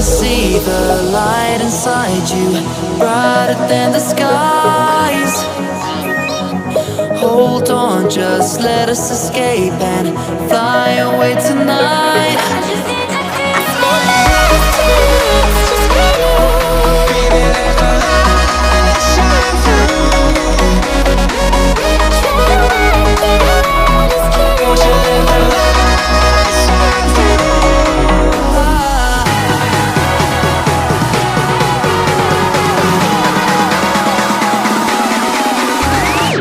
I see the light inside you, brighter than the skies. Hold on, just let us escape and fly away tonight. I just need to feel just baby, let the light shine through. Won't you let the light shine through?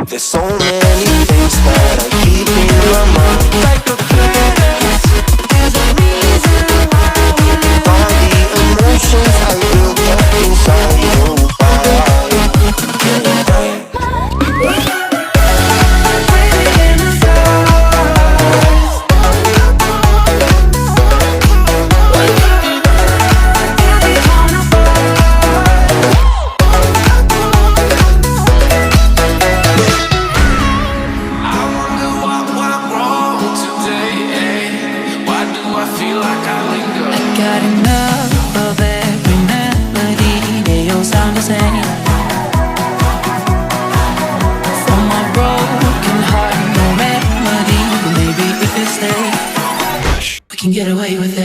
There's so many things that I keep in my mind, like a place. There's a reason why we live. All the emotions I built up inside your body. Got enough of every melody, they all sound the same. For my broken heart, no remedy, but maybe if we stay, we can get away with it.